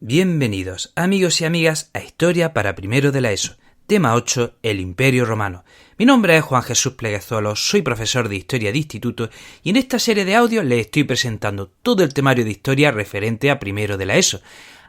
Bienvenidos, amigos y amigas, a Historia para Primero de la ESO. Tema 8, el Imperio Romano. Mi nombre es Juan Jesús Pleguezuelo, soy profesor de Historia de Instituto y en esta serie de audios les estoy presentando todo el temario de Historia referente a Primero de la ESO.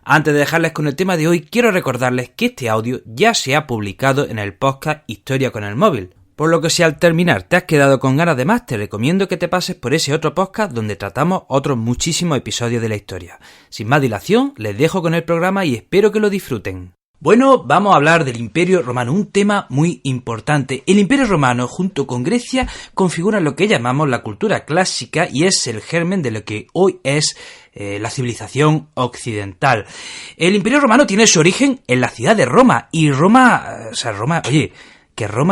Antes de dejarles con el tema de hoy, quiero recordarles que este audio ya se ha publicado en el podcast Historia con el Móvil. Por lo que si al terminar te has quedado con ganas de más, te recomiendo que te pases por ese otro podcast donde tratamos otros muchísimos episodios de la historia. Sin más dilación, les dejo con el programa y espero que lo disfruten. Bueno, vamos a hablar del Imperio Romano, un tema muy importante. El Imperio Romano, junto con Grecia, configuran lo que llamamos la cultura clásica y es el germen de lo que hoy es la civilización occidental. El Imperio Romano tiene su origen en la ciudad de Roma, y Roma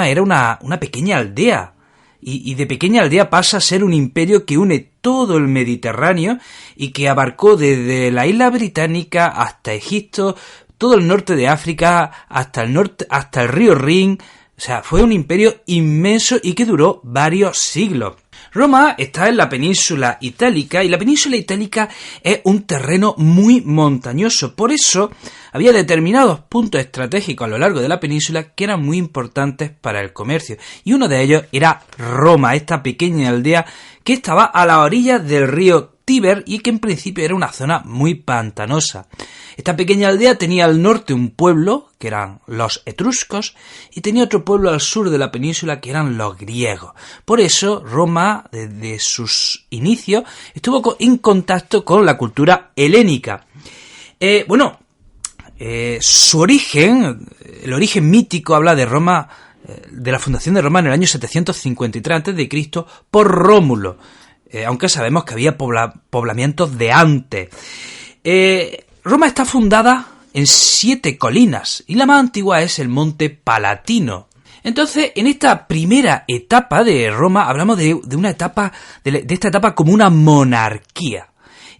era una pequeña aldea, y de pequeña aldea pasa a ser un imperio que une todo el Mediterráneo y que abarcó desde la isla británica hasta Egipto, todo el norte de África, hasta el río Rin. O sea, fue un imperio inmenso y que duró varios siglos. Roma está en la península itálica y la península itálica es un terreno muy montañoso. Por eso había determinados puntos estratégicos a lo largo de la península que eran muy importantes para el comercio. Y uno de ellos era Roma, esta pequeña aldea que estaba a la orilla del río Tíber y que en principio era una zona muy pantanosa. Esta pequeña aldea tenía al norte un pueblo, que eran los etruscos, y tenía otro pueblo al sur de la península, que eran los griegos. Por eso, Roma, desde sus inicios, estuvo en contacto con la cultura helénica. Su origen, el origen mítico, habla de Roma, de la fundación de Roma en el año 753 a.C. por Rómulo, aunque sabemos que había poblamientos de antes. Roma está fundada en 7 colinas y la más antigua es el Monte Palatino. Entonces, en esta primera etapa de Roma hablamos de una etapa de esta etapa como una monarquía.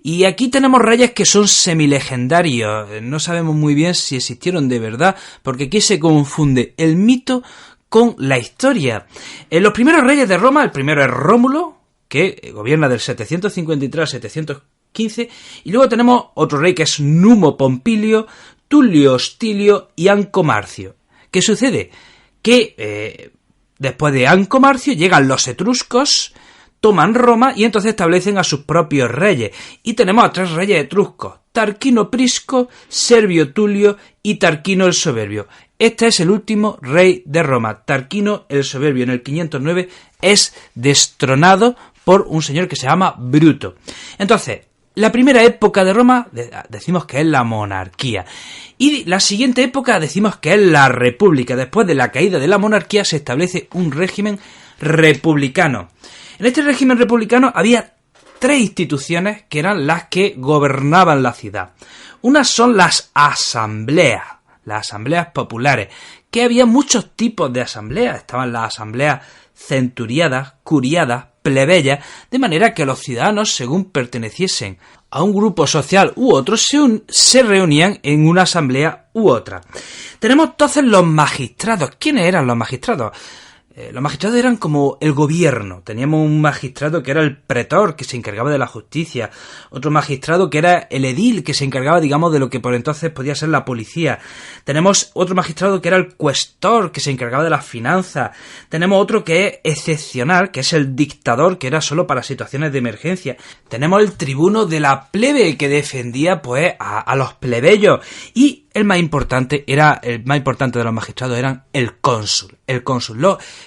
Y aquí tenemos reyes que son semilegendarios. No sabemos muy bien si existieron de verdad, porque aquí se confunde el mito con la historia. Los primeros reyes de Roma, el primero es Rómulo, que gobierna del 753 al 715, y luego tenemos otro rey que es Numo Pompilio, Tulio Hostilio y Anco Marcio. ¿Qué sucede? Que después de Anco Marcio llegan los etruscos, toman Roma y entonces establecen a sus propios reyes. Y tenemos a 3 reyes etruscos: Tarquino Prisco, Servio Tulio y Tarquino el Soberbio. Este es el último rey de Roma. Tarquino el Soberbio en el 509 es destronado por un señor que se llama Bruto. Entonces, la primera época de Roma decimos que es la monarquía. Y la siguiente época decimos que es la república. Después de la caída de la monarquía se establece un régimen republicano. En este régimen republicano había 3 instituciones que eran las que gobernaban la ciudad. Unas son las asambleas populares, que había muchos tipos de asambleas. Estaban las asambleas centuriadas, curiadas, plebeyas, de manera que los ciudadanos, según perteneciesen a un grupo social u otro, se reunían en una asamblea u otra. Tenemos entonces los magistrados. ¿Quiénes eran los magistrados? Los magistrados eran como el gobierno. Teníamos un magistrado que era el pretor, que se encargaba de la justicia. Otro magistrado que era el edil, que se encargaba, digamos, de lo que por entonces podía ser la policía. Tenemos otro magistrado que era el cuestor, que se encargaba de las finanzas. Tenemos otro que es excepcional, que es el dictador, que era solo para situaciones de emergencia. Tenemos el tribuno de la plebe, que defendía, pues, a los plebeyos. Y el más importante de los magistrados eran el cónsul,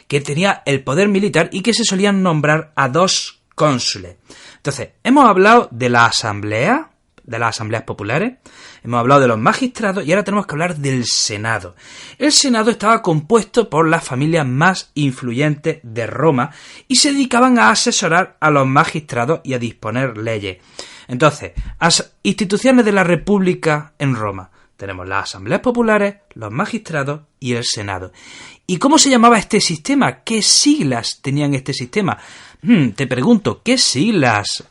que tenía el poder militar y que se solían nombrar a 2 cónsules. Entonces, hemos hablado de la asamblea, de las asambleas populares, hemos hablado de los magistrados y ahora tenemos que hablar del Senado. El Senado estaba compuesto por las familias más influyentes de Roma y se dedicaban a asesorar a los magistrados y a disponer leyes. Entonces, instituciones de la República en Roma. Tenemos las asambleas populares, los magistrados y el Senado. ¿Y cómo se llamaba este sistema? ¿Qué siglas tenían este sistema? Te pregunto, ¿qué siglas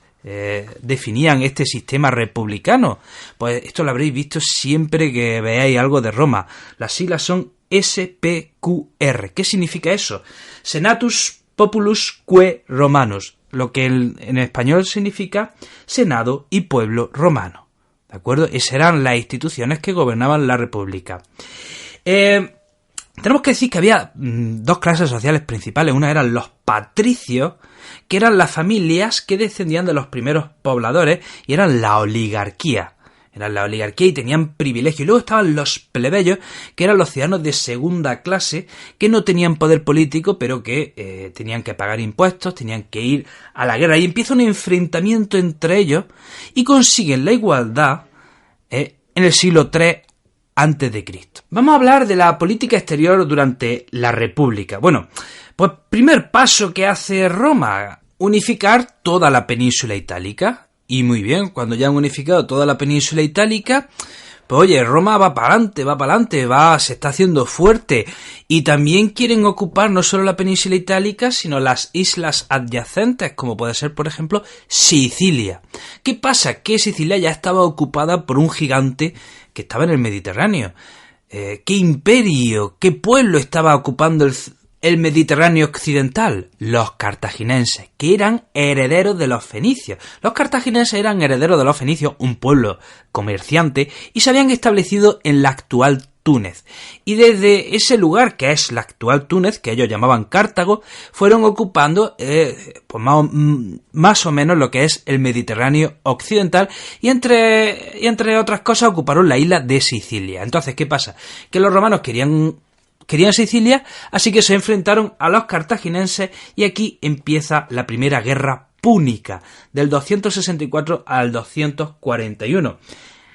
definían este sistema republicano? Pues esto lo habréis visto siempre que veáis algo de Roma. Las siglas son SPQR. ¿Qué significa eso? Senatus Populus Que Romanus, lo que en español significa Senado y Pueblo Romano. ¿De acuerdo? Esas eran las instituciones que gobernaban la República. Tenemos que decir que había dos clases sociales principales. Una eran los patricios, que eran las familias que descendían de los primeros pobladores, y eran la oligarquía. Eran la oligarquía y tenían privilegios. Y luego estaban los plebeyos, que eran los ciudadanos de segunda clase, que no tenían poder político, pero que tenían que pagar impuestos, tenían que ir a la guerra. Y empieza un enfrentamiento entre ellos y consiguen la igualdad en el siglo III a.C. Vamos a hablar de la política exterior durante la República. Bueno, pues primer paso que hace Roma, unificar toda la península itálica. Y muy bien, cuando ya han unificado toda la península itálica, pues oye, Roma va para adelante, se está haciendo fuerte. Y también quieren ocupar no solo la península itálica, sino las islas adyacentes, como puede ser, por ejemplo, Sicilia. ¿Qué pasa? Que Sicilia ya estaba ocupada por un gigante que estaba en el Mediterráneo. ¿Qué imperio, qué pueblo estaba ocupando el Mediterráneo occidental? Los cartagineses, que eran herederos de los fenicios. Los cartagineses eran herederos de los fenicios, un pueblo comerciante, y se habían establecido en la actual Túnez. Y desde ese lugar, que es la actual Túnez, que ellos llamaban Cartago, fueron ocupando pues más o menos lo que es el Mediterráneo occidental, y entre otras cosas ocuparon la isla de Sicilia. Entonces, ¿qué pasa? Que los romanos querían Sicilia, así que se enfrentaron a los cartagineses, y aquí empieza la primera guerra púnica, del 264 al 241.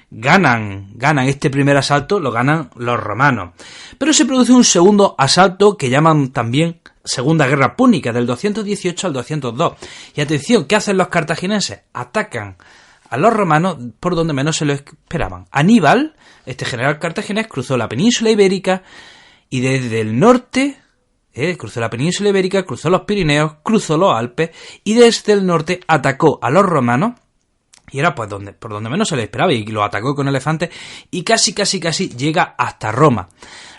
Ganan este primer asalto, lo ganan los romanos. Pero se produce un segundo asalto que llaman también Segunda Guerra Púnica, del 218 al 202. Y atención, ¿qué hacen los cartagineses? Atacan a los romanos por donde menos se lo esperaban. Aníbal, este general cartaginés, cruzó la península ibérica y desde el norte cruzó la península ibérica, cruzó los Pirineos, cruzó los Alpes y desde el norte atacó a los romanos. Y era pues por donde menos se le esperaba, y lo atacó con elefantes y casi llega hasta Roma.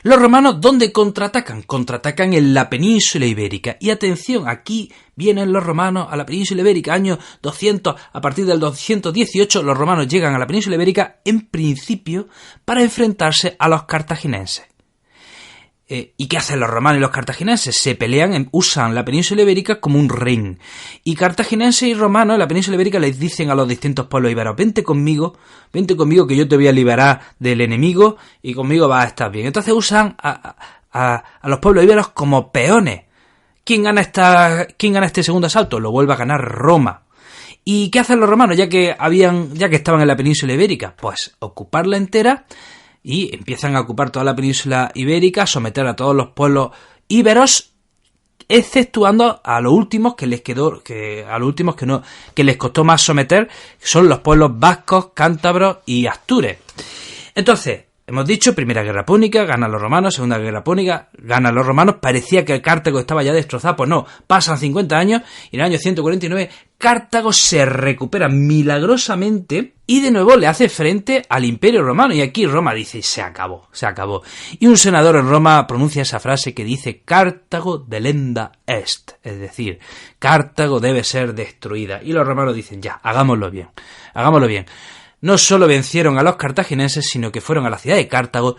Los romanos, ¿dónde contraatacan? Contraatacan en la península ibérica. Y atención, aquí vienen los romanos a la península ibérica, año 200, a partir del 218 los romanos llegan a la península ibérica en principio para enfrentarse a los cartagineses. ¿Y qué hacen los romanos y los cartagineses? Se pelean, usan la península ibérica como un ring. Y cartagineses y romanos en la península ibérica les dicen a los distintos pueblos íberos: vente conmigo que yo te voy a liberar del enemigo y conmigo vas a estar bien. Entonces usan a los pueblos íberos como peones. ¿Quién gana este segundo asalto? Lo vuelve a ganar Roma. ¿Y qué hacen los romanos ya que estaban en la península ibérica? Pues ocuparla entera. Y empiezan a ocupar toda la península ibérica, a someter a todos los pueblos íberos, exceptuando a los últimos que les costó más someter, que son los pueblos vascos, cántabros y astures. Entonces, hemos dicho, Primera Guerra Púnica, ganan los romanos, Segunda Guerra Púnica, ganan los romanos, parecía que Cartago estaba ya destrozado, pues no, pasan 50 años y en el año 149 Cartago se recupera milagrosamente y de nuevo le hace frente al Imperio Romano, y aquí Roma dice: se acabó. Y un senador en Roma pronuncia esa frase que dice: Cartago delenda est, es decir, Cartago debe ser destruida, y los romanos dicen: ya, hagámoslo bien. No solo vencieron a los cartagineses, sino que fueron a la ciudad de Cartago,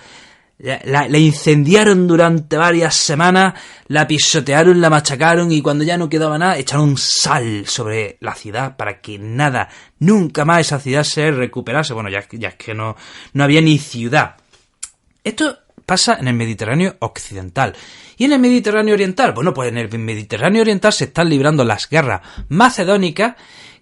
la incendiaron durante varias semanas, la pisotearon, la machacaron, y cuando ya no quedaba nada, echaron sal sobre la ciudad para que nunca más esa ciudad se recuperase. Bueno, ya es que no había ni ciudad. Esto pasa en el Mediterráneo occidental. ¿Y en el Mediterráneo oriental? Bueno, pues en el Mediterráneo oriental se están librando las guerras macedónicas,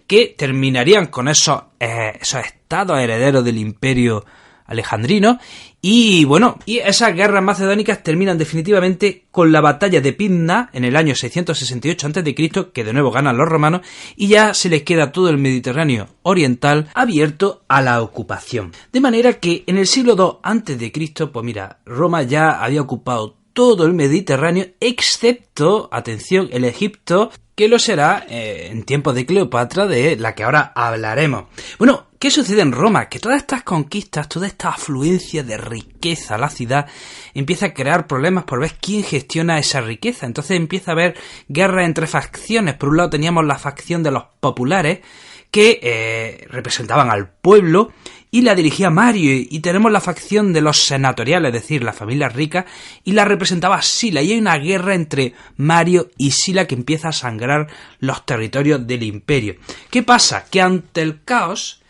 que terminarían con esos estados herederos del Imperio alejandrino, y bueno, y esas guerras macedónicas terminan definitivamente con la batalla de Pydna en el año 668 a.C., que de nuevo ganan los romanos, y ya se les queda todo el Mediterráneo oriental abierto a la ocupación. De manera que en el siglo II a.C., pues mira, Roma ya había ocupado todo el Mediterráneo, excepto, atención, el Egipto, que lo será en tiempos de Cleopatra, de la que ahora hablaremos. Bueno, ¿qué sucede en Roma? Que todas estas conquistas, toda esta afluencia de riqueza a la ciudad, empieza a crear problemas por ver quién gestiona esa riqueza. Entonces empieza a haber guerra entre facciones. Por un lado teníamos la facción de los populares, que representaban al pueblo, y la dirigía Mario, y tenemos la facción de los senatoriales, es decir, la familia rica, y la representaba Sila, y hay una guerra entre Mario y Sila que empieza a sangrar los territorios del imperio. ¿Qué pasa? Que ante el caos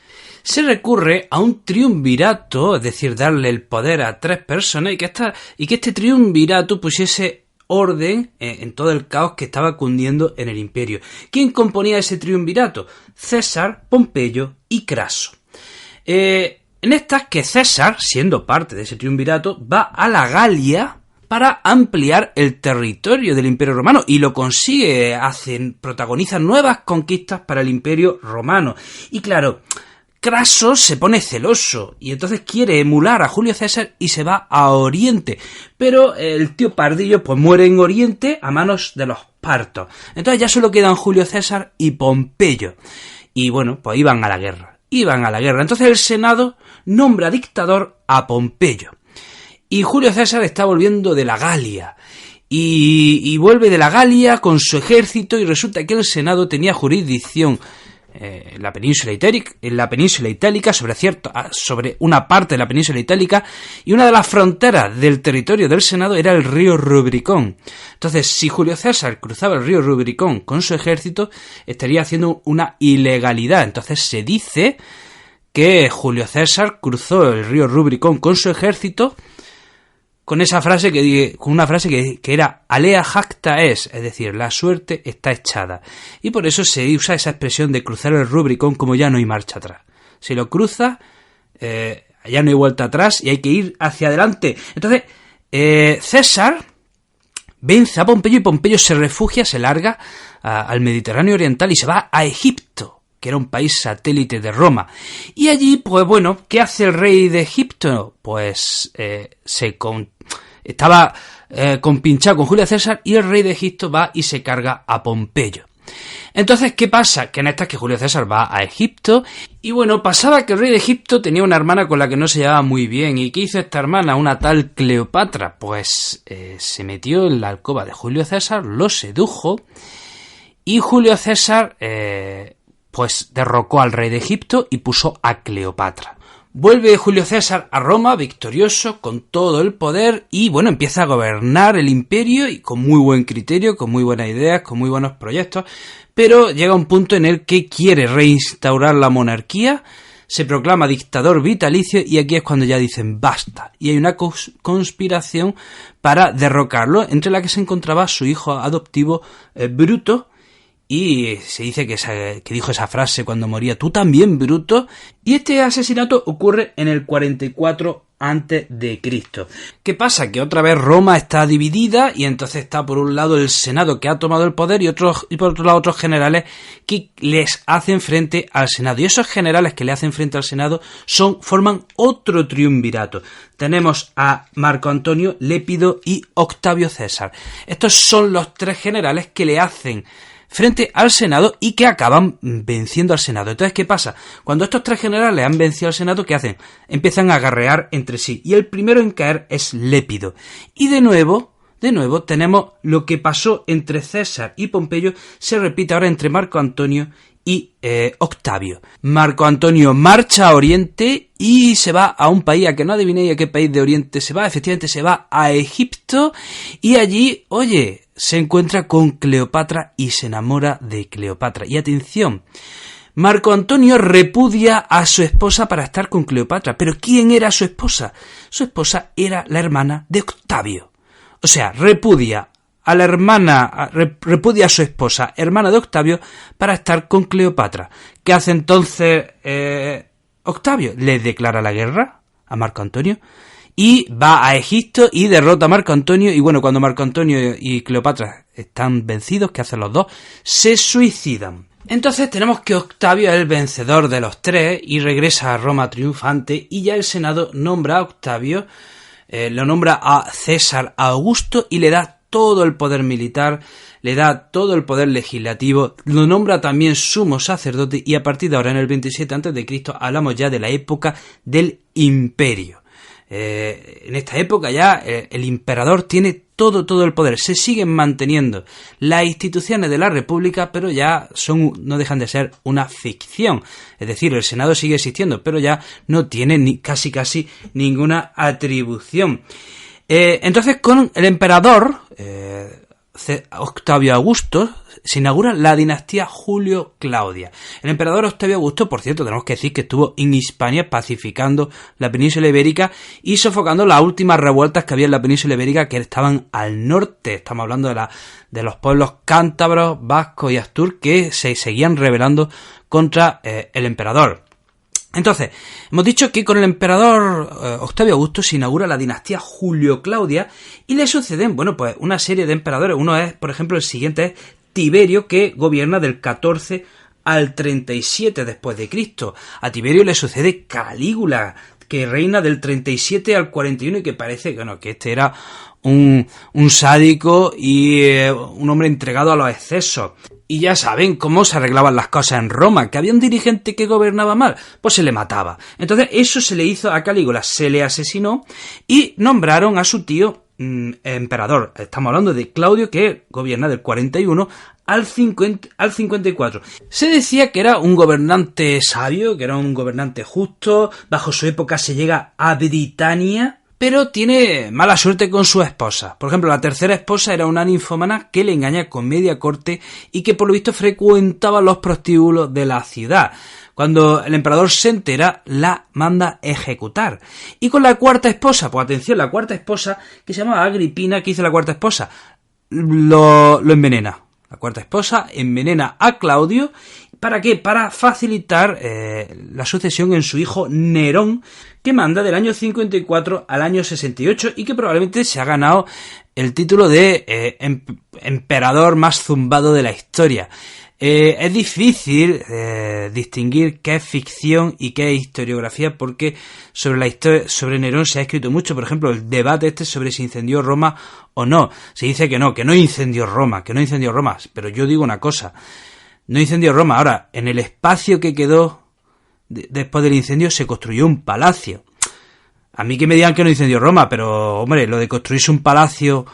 se recurre a un triunvirato, es decir, darle el poder a 3 personas, y que este triunvirato pusiese orden en todo el caos que estaba cundiendo en el imperio. ¿Quién componía ese triunvirato? César, Pompeyo y Craso. En estas que César, siendo parte de ese triunvirato, va a la Galia para ampliar el territorio del Imperio Romano y lo consigue, protagoniza nuevas conquistas para el Imperio Romano. Y claro, Craso se pone celoso y entonces quiere emular a Julio César y se va a Oriente, pero el tío Pardillo pues muere en Oriente a manos de los partos. Entonces ya solo quedan Julio César y Pompeyo, y bueno, pues iban a la guerra. Entonces el Senado nombra dictador a Pompeyo, y Julio César está volviendo de la Galia, y vuelve de la Galia con su ejército, y resulta que el Senado tenía jurisdicción en la península itálica, sobre una parte de la península itálica, y una de las fronteras del territorio del Senado era el río Rubricón. Entonces, si Julio César cruzaba el río Rubricón con su ejército, estaría haciendo una ilegalidad. Entonces se dice que Julio César cruzó el río Rubricón con su ejército con una frase que era alea jacta es decir, la suerte está echada. Y por eso se usa esa expresión de cruzar el Rubricón como ya no hay marcha atrás. Si lo cruza, ya no hay vuelta atrás y hay que ir hacia adelante. Entonces, César vence a Pompeyo, y Pompeyo se refugia, se larga al Mediterráneo Oriental y se va a Egipto, que era un país satélite de Roma. Y allí, pues bueno, ¿qué hace el rey de Egipto? Pues estaba compinchado con Julio César, y el rey de Egipto va y se carga a Pompeyo. Entonces, ¿qué pasa? Que en estas que Julio César va a Egipto, y bueno, pasaba que el rey de Egipto tenía una hermana con la que no se llevaba muy bien. ¿Y qué hizo esta hermana? Una tal Cleopatra. Pues se metió en la alcoba de Julio César, lo sedujo, y Julio César pues derrocó al rey de Egipto y puso a Cleopatra. Vuelve Julio César a Roma victorioso, con todo el poder, y bueno, empieza a gobernar el imperio, y con muy buen criterio, con muy buenas ideas, con muy buenos proyectos, pero llega un punto en el que quiere reinstaurar la monarquía, se proclama dictador vitalicio, y aquí es cuando ya dicen basta, y hay una conspiración para derrocarlo, entre la que se encontraba su hijo adoptivo Bruto. Y se dice que dijo esa frase cuando moría: tú también, Bruto. Y este asesinato ocurre en el 44 a.C. ¿Qué pasa? Que otra vez Roma está dividida, y entonces está por un lado el Senado, que ha tomado el poder, y por otro lado otros generales que les hacen frente al Senado. Y esos generales que le hacen frente al Senado forman otro triunvirato. Tenemos a Marco Antonio, Lépido y Octavio César. Estos son los 3 generales que le hacen frente al Senado y que acaban venciendo al Senado. Entonces, ¿qué pasa? Cuando estos 3 generales han vencido al Senado, ¿qué hacen? Empiezan a guerrear entre sí, y el primero en caer es Lépido. Y de nuevo tenemos lo que pasó entre César y Pompeyo, se repite ahora entre Marco Antonio y Octavio. Marco Antonio marcha a Oriente y se va a un país, a que no adivinéis a qué país de Oriente se va. Efectivamente se va a Egipto, y allí, se encuentra con Cleopatra y se enamora de Cleopatra. Y atención, Marco Antonio repudia a su esposa para estar con Cleopatra. ¿Pero quién era su esposa? Su esposa era la hermana de Octavio. O sea, repudia a su esposa, hermana de Octavio, para estar con Cleopatra. ¿Qué hace entonces Octavio? Le declara la guerra a Marco Antonio, y va a Egipto y derrota a Marco Antonio. Y bueno, cuando Marco Antonio y Cleopatra están vencidos, ¿qué hacen los dos? Se suicidan. Entonces tenemos que Octavio es el vencedor de los 3 y regresa a Roma triunfante, y ya el Senado nombra a Octavio, lo nombra a César Augusto, y le da todo el poder militar, le da todo el poder legislativo, lo nombra también sumo sacerdote, y a partir de ahora, en el 27 a.C., hablamos ya de la época del imperio. En esta época ya el emperador tiene todo el poder. Se siguen manteniendo las instituciones de la República, pero ya no dejan de ser una ficción. Es decir, el Senado sigue existiendo, pero ya no tiene casi ninguna atribución. Entonces, con el emperador Octavio Augusto se inaugura la dinastía Julio-Claudia. El emperador Octavio Augusto, por cierto, tenemos que decir que estuvo en Hispania pacificando la península ibérica y sofocando las últimas revueltas que había en la península ibérica, que estaban al norte. Estamos hablando de los pueblos cántabros, vascos y astur, que se seguían rebelando contra el emperador. Entonces, hemos dicho que con el emperador Octavio Augusto se inaugura la dinastía Julio-Claudia y le suceden, pues una serie de emperadores. Uno es, por ejemplo, el siguiente es Tiberio, que gobierna del 14 al 37 después de Cristo. A Tiberio le sucede Calígula, que reina del 37 al 41 y que parece que este era un sádico y un hombre entregado a los excesos. Y ya saben cómo se arreglaban las cosas en Roma, que había un dirigente que gobernaba mal, pues se le mataba. Entonces eso se le hizo a Calígula, se le asesinó y nombraron a su tío emperador. Estamos hablando de Claudio, que gobierna del 41 al 54. Se decía que era un gobernante sabio, que era un gobernante justo. Bajo su época se llega a Britania, pero tiene mala suerte con su esposa. Por ejemplo, la tercera esposa era una ninfómana que le engaña con media corte y que por lo visto frecuentaba los prostíbulos de la ciudad. Cuando el emperador se entera, la manda ejecutar. Y con la cuarta esposa, pues atención, la cuarta esposa, que se llamaba Agripina, ¿qué hizo la cuarta esposa? Lo envenena. La cuarta esposa envenena a Claudio. ¿Para qué? Para facilitar la sucesión en su hijo Nerón, que manda del año 54 al año 68 y que probablemente se ha ganado el título de emperador más zumbado de la historia. Es difícil distinguir qué es ficción y qué es historiografía, porque sobre Nerón se ha escrito mucho. Por ejemplo, el debate sobre si incendió Roma o no. Se dice que no incendió Roma, pero yo digo una cosa: no incendió Roma. Ahora, en el espacio que quedó después del incendio se construyó un palacio. A mí que me digan que no incendió Roma, pero hombre, lo de construirse un palacio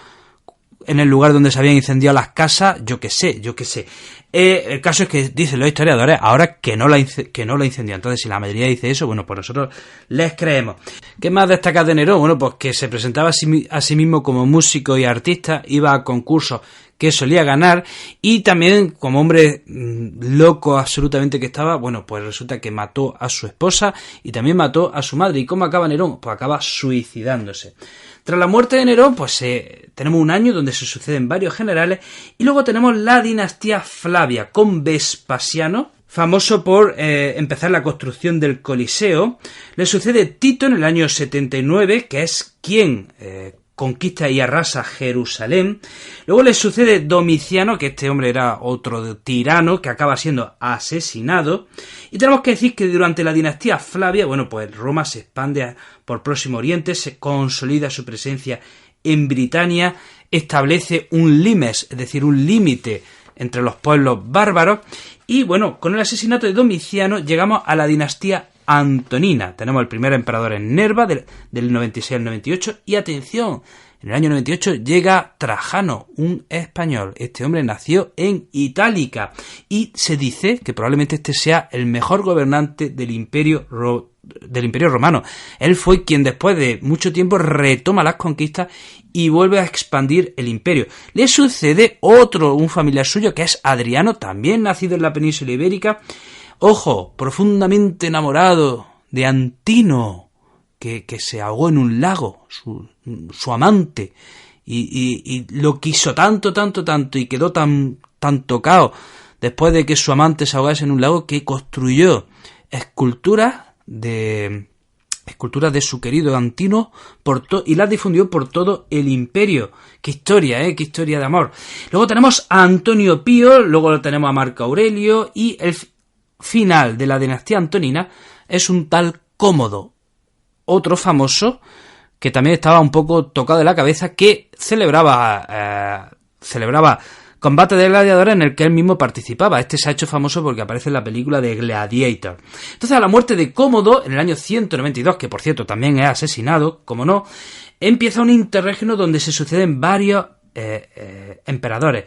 en el lugar donde se habían incendiado las casas, yo qué sé. El caso es que dicen los historiadores ahora que no la incendió. Entonces, si la mayoría dice eso, pues nosotros les creemos. ¿Qué más destaca de Nerón? Pues que se presentaba a sí mismo como músico y artista, iba a concursos que solía ganar, y también como hombre loco absolutamente que estaba, pues resulta que mató a su esposa y también mató a su madre. ¿Y cómo acaba Nerón? Pues acaba suicidándose. Tras la muerte de Nerón, pues tenemos un año donde se suceden varios generales, y luego tenemos la dinastía Flavia con Vespasiano, famoso por empezar la construcción del Coliseo. Le sucede Tito en el año 79, que es quien conquista y arrasa Jerusalén. Luego le sucede Domiciano, que este hombre era otro tirano que acaba siendo asesinado. Y tenemos que decir que durante la dinastía Flavia, pues Roma se expande por Próximo Oriente, se consolida su presencia en Britania, establece un limes, es decir, un límite entre los pueblos bárbaros. Y con el asesinato de Domiciano llegamos a la dinastía Antonina. Tenemos el primer emperador en Nerva del 96 al 98, y atención, en el año 98 llega Trajano, un español. Este hombre nació en Itálica y se dice que probablemente este sea el mejor gobernante del Imperio Romano. Él fue quien después de mucho tiempo retoma las conquistas y vuelve a expandir el imperio. Le sucede un familiar suyo, que es Adriano, también nacido en la península ibérica. Ojo, profundamente enamorado de Antino, que se ahogó en un lago, su amante, y lo quiso tanto, y quedó tan tocado después de que su amante se ahogase en un lago, que construyó esculturas de su querido Antino y las difundió por todo el imperio. Qué historia, qué historia de amor. Luego tenemos a Antonio Pío, luego tenemos a Marco Aurelio, y el final de la dinastía Antonina es un tal Cómodo, otro famoso que también estaba un poco tocado de la cabeza, que celebraba combate de gladiadores en el que él mismo participaba. Este se ha hecho famoso porque aparece en la película de Gladiator. Entonces, a la muerte de Cómodo, en el año 192, que por cierto también es asesinado, como no, empieza un interregno donde se suceden varios emperadores.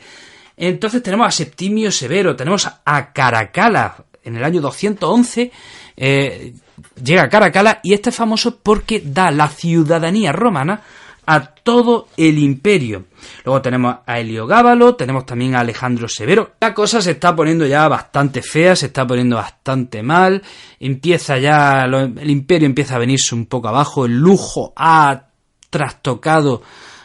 Entonces tenemos a Septimio Severo, tenemos a Caracalla, en el año 211 llega a Caracalla, y este es famoso porque da la ciudadanía romana a todo el imperio. Luego tenemos a Heliogábalo, tenemos también a Alejandro Severo. La cosa se está poniendo ya bastante fea, se está poniendo bastante mal, el imperio empieza a venirse un poco abajo, el lujo ha trastocado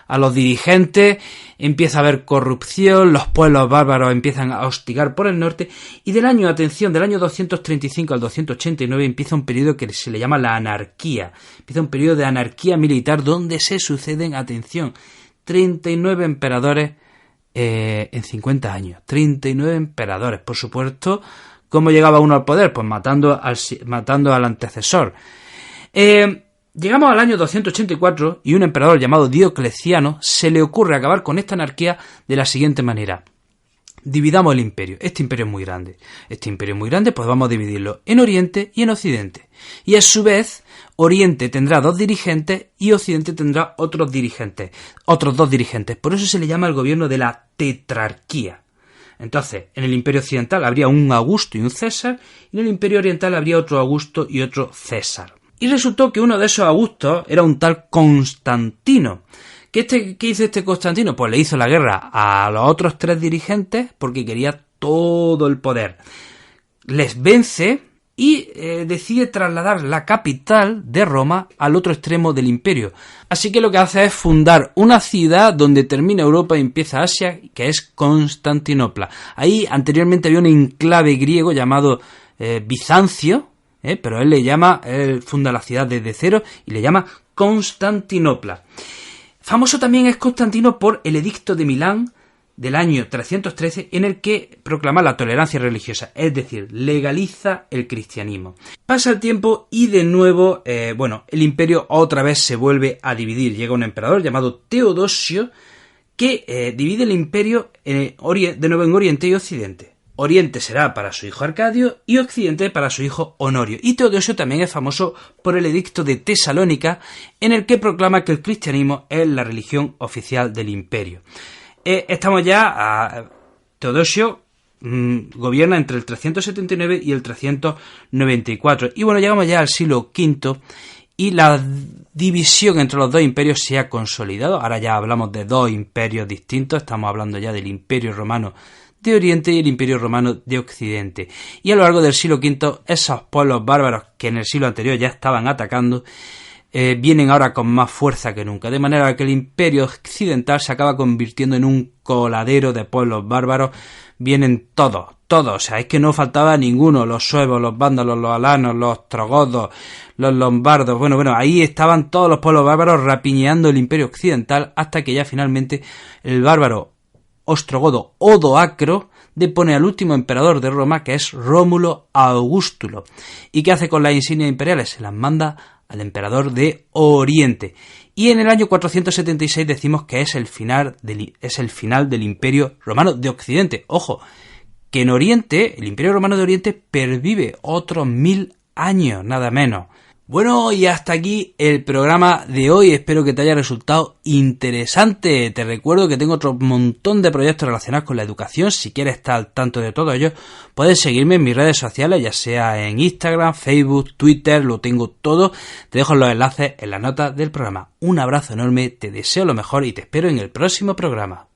a los dirigentes, empieza a haber corrupción, los pueblos bárbaros empiezan a hostigar por el norte, y del año 235 al 289 empieza un periodo que se le llama la anarquía. Empieza un periodo de anarquía militar donde se suceden, 39 emperadores en 50 años. 39 emperadores, por supuesto. ¿Cómo llegaba uno al poder? Pues matando al antecesor. Llegamos al año 284 y un emperador llamado Diocleciano se le ocurre acabar con esta anarquía de la siguiente manera. Dividamos el imperio. Este imperio es muy grande. Pues vamos a dividirlo en Oriente y en Occidente. Y a su vez, Oriente tendrá 2 dirigentes y Occidente tendrá otros 2 dirigentes. Por eso se le llama el gobierno de la tetrarquía. Entonces, en el imperio occidental habría un Augusto y un César, y en el imperio oriental habría otro Augusto y otro César. Y resultó que uno de esos Augustos era un tal Constantino. ¿Qué hizo este Constantino? Pues le hizo la guerra a los otros 3 dirigentes porque quería todo el poder. Les vence y decide trasladar la capital de Roma al otro extremo del imperio. Así que lo que hace es fundar una ciudad donde termina Europa y empieza Asia, que es Constantinopla. Ahí anteriormente había un enclave griego llamado Bizancio, pero él funda la ciudad desde cero y le llama Constantinopla. Famoso también es Constantino por el Edicto de Milán del año 313, en el que proclama la tolerancia religiosa, es decir, legaliza el cristianismo. Pasa el tiempo y de nuevo, el imperio otra vez se vuelve a dividir. Llega un emperador llamado Teodosio que divide el imperio de nuevo en Oriente y Occidente. Oriente será para su hijo Arcadio y Occidente para su hijo Honorio. Y Teodosio también es famoso por el Edicto de Tesalónica, en el que proclama que el cristianismo es la religión oficial del imperio. Teodosio gobierna entre el 379 y el 394. Y bueno, llegamos ya al siglo V y la división entre los 2 imperios se ha consolidado. Ahora ya hablamos de 2 imperios distintos, estamos hablando ya del Imperio Romano de Oriente y el Imperio Romano de Occidente. Y a lo largo del siglo V, esos pueblos bárbaros que en el siglo anterior ya estaban atacando, vienen ahora con más fuerza que nunca, de manera que el Imperio Occidental se acaba convirtiendo en un coladero de pueblos bárbaros. Vienen todos, o sea, es que no faltaba ninguno, los suevos, los vándalos, los alanos, los ostrogodos, los lombardos, bueno, ahí estaban todos los pueblos bárbaros rapiñeando el Imperio Occidental, hasta que ya finalmente el bárbaro ostrogodo Odoacro depone al último emperador de Roma, que es Rómulo Augustulo. ¿Y qué hace con las insignias imperiales? Se las manda al emperador de Oriente. Y en el año 476 decimos que es el final del Imperio Romano de Occidente. Ojo, que en Oriente, el Imperio Romano de Oriente pervive otros 1000 años, nada menos. Bueno, y hasta aquí el programa de hoy. Espero que te haya resultado interesante. Te recuerdo que tengo otro montón de proyectos relacionados con la educación. Si quieres estar al tanto de todo ello, puedes seguirme en mis redes sociales, ya sea en Instagram, Facebook, Twitter, lo tengo todo. Te dejo los enlaces en las notas del programa. Un abrazo enorme, te deseo lo mejor y te espero en el próximo programa.